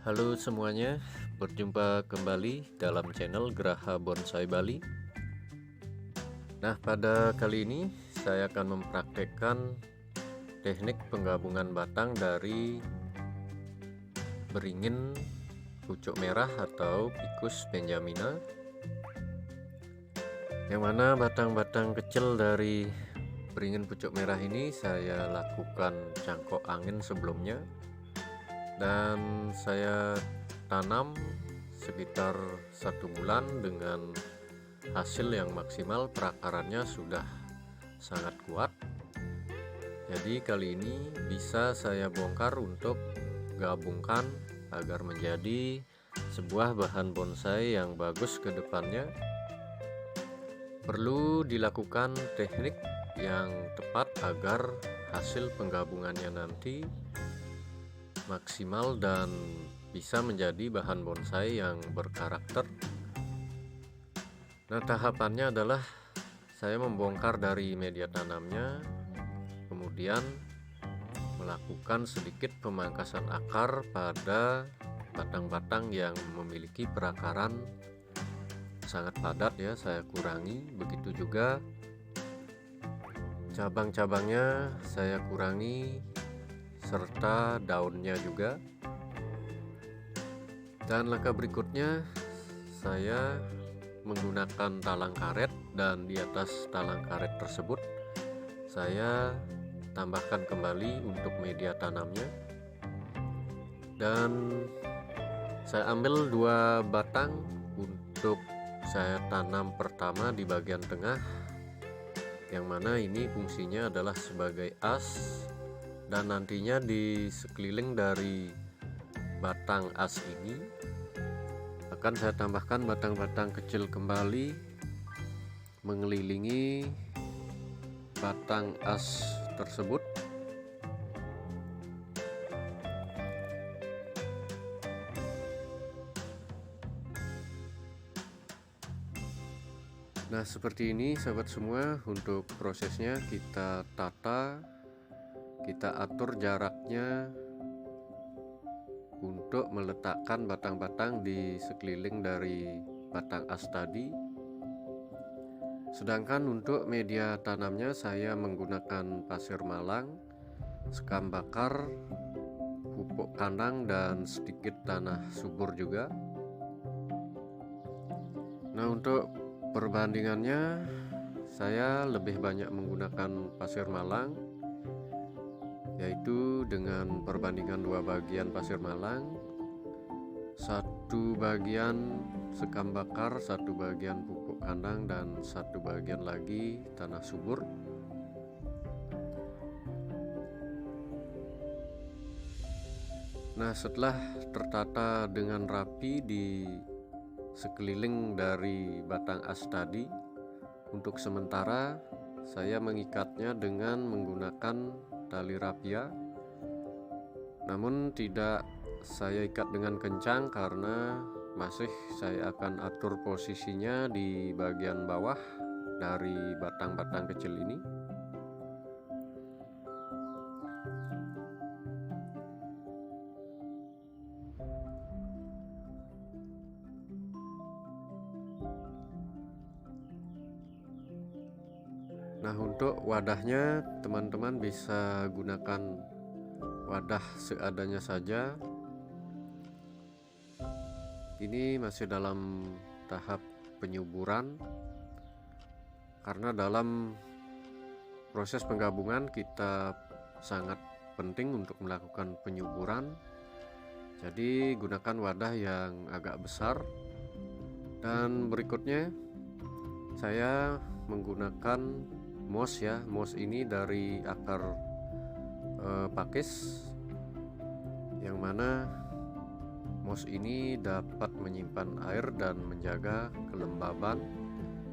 Halo semuanya, berjumpa kembali dalam channel Geraha Bonsai Bali. Nah, pada kali ini saya akan mempraktekkan teknik penggabungan batang dari beringin pucuk merah atau Ficus benjamina, yang mana batang-batang kecil dari beringin pucuk merah ini saya lakukan cangkok angin sebelumnya, dan saya tanam sekitar 1 bulan dengan hasil yang maksimal. Perakarannya sudah sangat kuat. Jadi kali ini bisa saya bongkar untuk gabungkan agar menjadi sebuah bahan bonsai yang bagus ke depannya. Perlu dilakukan teknik yang tepat agar hasil penggabungannya nanti maksimal dan bisa menjadi bahan bonsai yang berkarakter. Nah, tahapannya adalah saya membongkar dari media tanamnya, kemudian melakukan sedikit pemangkasan akar pada batang-batang yang memiliki perakaran sangat padat ya, saya kurangi. Begitu juga cabang-cabangnya saya kurangi, serta daunnya juga. Dan langkah berikutnya saya menggunakan talang karet, dan di atas talang karet tersebut saya tambahkan kembali untuk media tanamnya, dan saya ambil 2 batang untuk saya tanam pertama di bagian tengah, yang mana ini fungsinya adalah sebagai as, dan nantinya di sekeliling dari batang as ini akan saya tambahkan batang-batang kecil kembali mengelilingi batang as tersebut. Nah, seperti ini sahabat semua. Untuk prosesnya kita tata, kita atur jaraknya untuk meletakkan batang-batang di sekeliling dari batang as tadi. Sedangkan untuk media tanamnya saya menggunakan pasir malang, sekam bakar, pupuk kandang, dan sedikit tanah subur juga. Nah, untuk perbandingannya saya lebih banyak menggunakan pasir malang, yaitu dengan perbandingan 2 bagian pasir malang, 1 bagian sekam bakar, 1 bagian pupuk kandang, dan 1 bagian lagi tanah subur. Nah, setelah tertata dengan rapi di sekeliling dari batang as tadi, untuk sementara saya mengikatnya dengan menggunakan tali rapia, namun tidak saya ikat dengan kencang karena masih saya akan atur posisinya di bagian bawah dari batang-batang kecil ini. Nah, untuk wadahnya teman-teman bisa gunakan wadah seadanya saja. Ini masih dalam tahap penyuburan, karena dalam proses penggabungan kita sangat penting untuk melakukan penyuburan. Jadi gunakan wadah yang agak besar. Dan berikutnya saya menggunakan moss ya. Moss ini dari akar pakis, yang mana moss ini dapat menyimpan air dan menjaga kelembaban,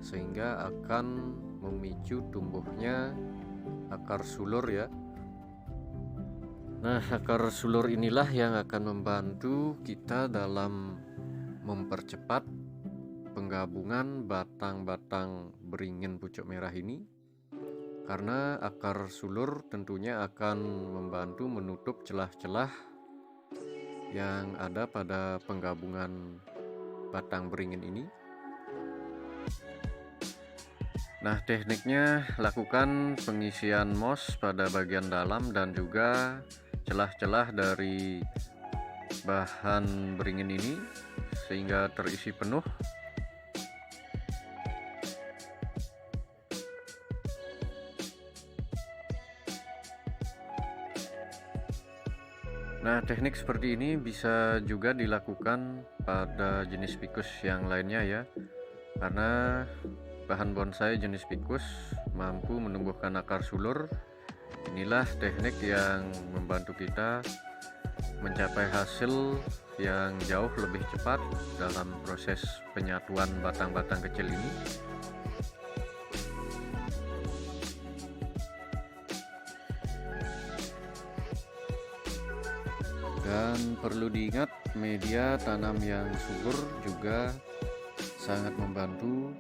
sehingga akan memicu tumbuhnya akar sulur ya. Nah, akar sulur inilah yang akan membantu kita dalam mempercepat penggabungan batang-batang beringin pucuk merah ini, karena akar sulur tentunya akan membantu menutup celah-celah yang ada pada penggabungan batang beringin ini. Nah, tekniknya lakukan pengisian moss pada bagian dalam dan juga celah-celah dari bahan beringin ini sehingga terisi penuh. Nah, teknik seperti ini bisa juga dilakukan pada jenis ficus yang lainnya ya, karena bahan bonsai jenis ficus mampu menumbuhkan akar sulur. Inilah teknik yang membantu kita mencapai hasil yang jauh lebih cepat dalam proses penyatuan batang-batang kecil ini. Dan perlu diingat, media tanam yang subur juga sangat membantu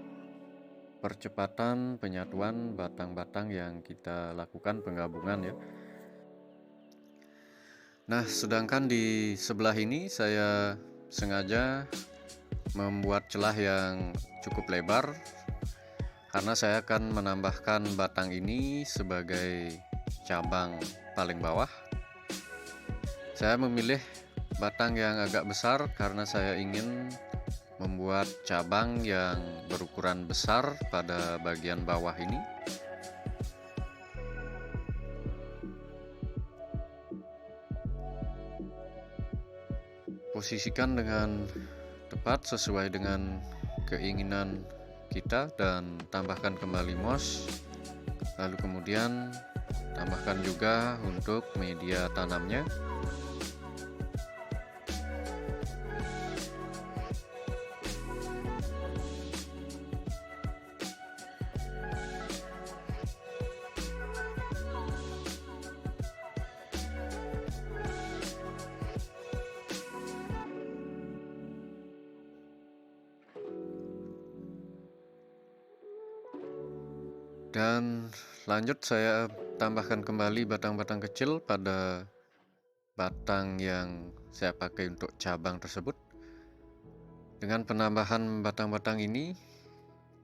percepatan penyatuan batang-batang yang kita lakukan penggabungan ya. Nah, sedangkan di sebelah ini saya sengaja membuat celah yang cukup lebar karena saya akan menambahkan batang ini sebagai cabang paling bawah. Saya memilih batang yang agak besar karena saya ingin membuat cabang yang berukuran besar pada bagian bawah ini. Posisikan dengan tepat sesuai dengan keinginan kita dan tambahkan kembali moss. Lalu kemudian tambahkan juga untuk media tanamnya. Dan lanjut saya tambahkan kembali batang-batang kecil pada batang yang saya pakai untuk cabang tersebut. Dengan penambahan batang-batang ini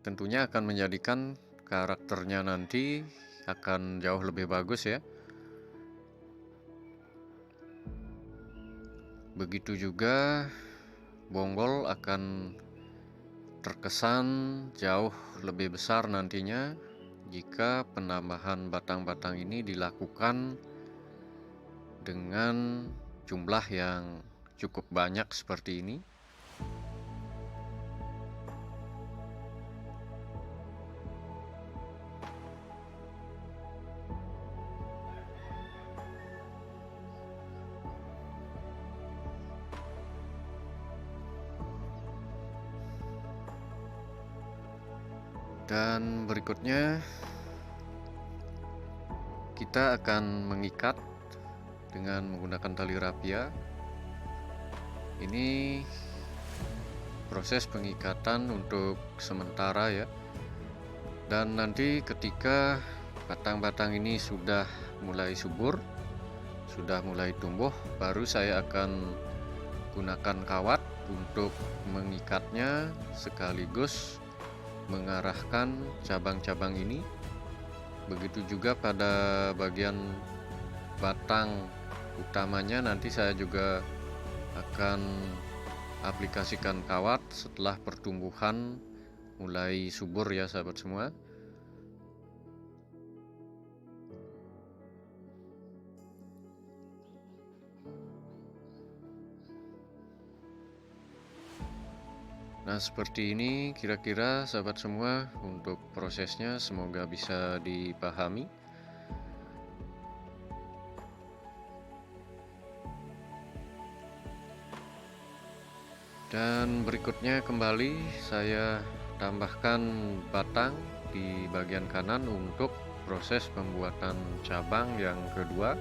tentunya akan menjadikan karakternya nanti akan jauh lebih bagus ya. Begitu juga bonggol akan terkesan jauh lebih besar nantinya jika penambahan batang-batang ini dilakukan dengan jumlah yang cukup banyak seperti ini. Dan berikutnya kita akan mengikat dengan menggunakan tali rapia. Ini proses pengikatan untuk sementara ya. Dan nanti ketika batang-batang ini sudah mulai subur, sudah mulai tumbuh, baru saya akan gunakan kawat untuk mengikatnya sekaligus mengarahkan cabang-cabang ini. Begitu juga pada bagian batang utamanya, nanti saya juga akan aplikasikan kawat setelah pertumbuhan mulai subur ya sahabat semua. Nah, seperti ini kira-kira sahabat semua untuk prosesnya, semoga bisa dipahami. Dan berikutnya kembali saya tambahkan batang di bagian kanan untuk proses pembuatan cabang yang kedua.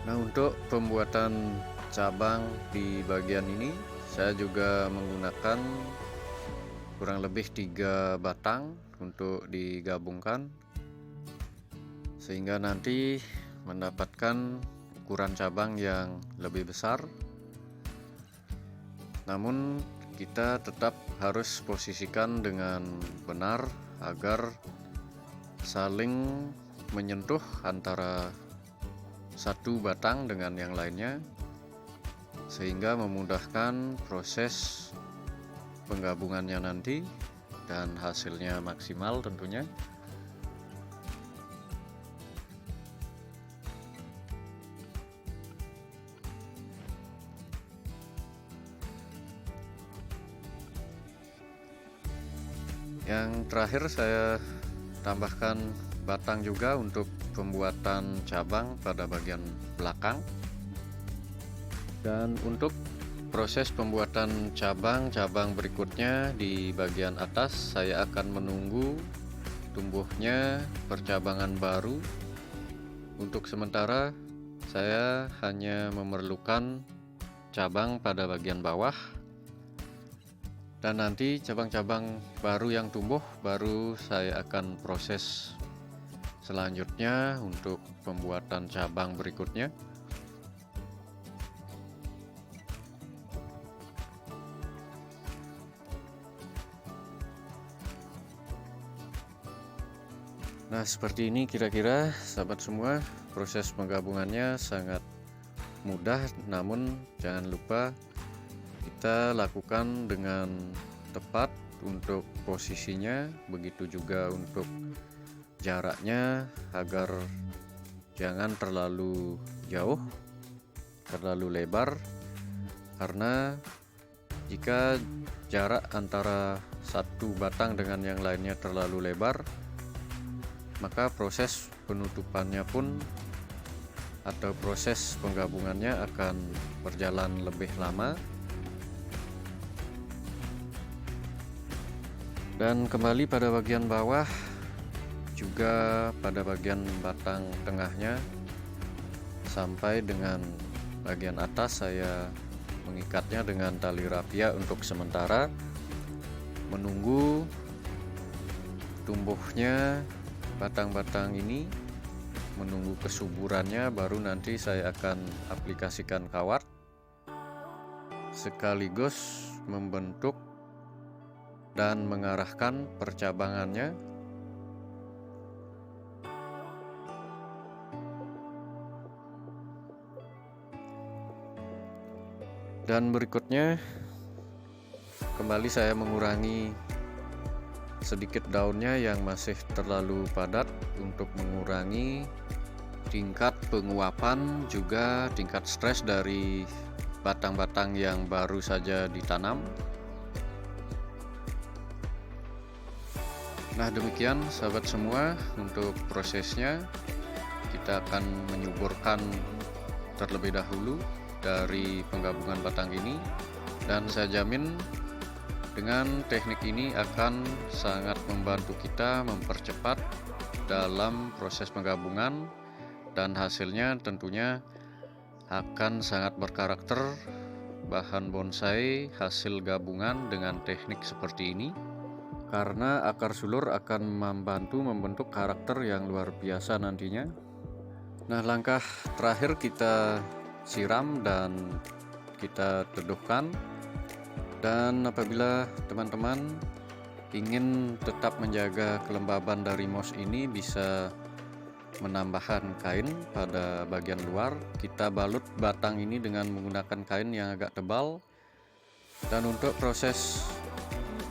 Nah, untuk pembuatan cabang di bagian ini saya juga menggunakan kurang lebih 3 batang untuk digabungkan, sehingga nanti mendapatkan ukuran cabang yang lebih besar. Namun kita tetap harus posisikan dengan benar agar saling menyentuh antara satu batang dengan yang lainnya, sehingga memudahkan proses penggabungannya nanti dan hasilnya maksimal tentunya. Yang terakhir saya tambahkan batang juga untuk pembuatan cabang pada bagian belakang. Dan untuk proses pembuatan cabang-cabang berikutnya di bagian atas, saya akan menunggu tumbuhnya percabangan baru. Untuk sementara saya hanya memerlukan cabang pada bagian bawah, dan nanti cabang-cabang baru yang tumbuh baru saya akan proses selanjutnya untuk pembuatan cabang berikutnya. Nah, seperti ini kira-kira sahabat semua, proses penggabungannya sangat mudah, namun jangan lupa kita lakukan dengan tepat untuk posisinya, begitu juga untuk jaraknya agar jangan terlalu jauh, terlalu lebar, karena jika jarak antara satu batang dengan yang lainnya terlalu lebar, maka proses penutupannya pun atau proses penggabungannya akan berjalan lebih lama. Dan kembali pada bagian bawah, juga pada bagian batang tengahnya sampai dengan bagian atas, saya mengikatnya dengan tali rapia untuk sementara, menunggu tumbuhnya batang-batang ini, menunggu kesuburannya, baru nanti saya akan aplikasikan kawat sekaligus membentuk dan mengarahkan percabangannya. Dan berikutnya kembali saya mengurangi sedikit daunnya yang masih terlalu padat untuk mengurangi tingkat penguapan, juga tingkat stres dari batang-batang yang baru saja ditanam. Nah, demikian sahabat semua untuk prosesnya. Kita akan menyuburkan terlebih dahulu dari penggabungan batang ini, dan saya jamin dengan teknik ini akan sangat membantu kita mempercepat dalam proses penggabungan, dan hasilnya tentunya akan sangat berkarakter bahan bonsai hasil gabungan dengan teknik seperti ini, karena akar sulur akan membantu membentuk karakter yang luar biasa nantinya. Nah, langkah terakhir kita siram dan kita teduhkan. Dan apabila teman-teman ingin tetap menjaga kelembaban dari moss ini, bisa menambahkan kain pada bagian luar. Kita balut batang ini dengan menggunakan kain yang agak tebal. Dan untuk proses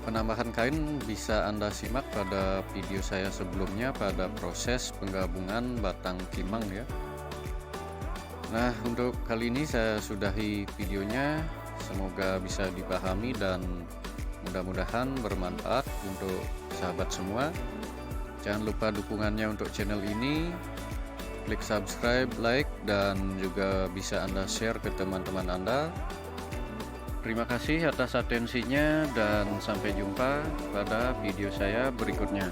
penambahan kain bisa Anda simak pada video saya sebelumnya pada proses penggabungan batang kimang ya. Nah, untuk kali ini saya sudahi videonya. Semoga bisa dipahami dan mudah-mudahan bermanfaat untuk sahabat semua. Jangan lupa dukungannya untuk channel ini, klik subscribe, like, dan juga bisa Anda share ke teman-teman Anda. Terima kasih atas atensinya dan sampai jumpa pada video saya berikutnya.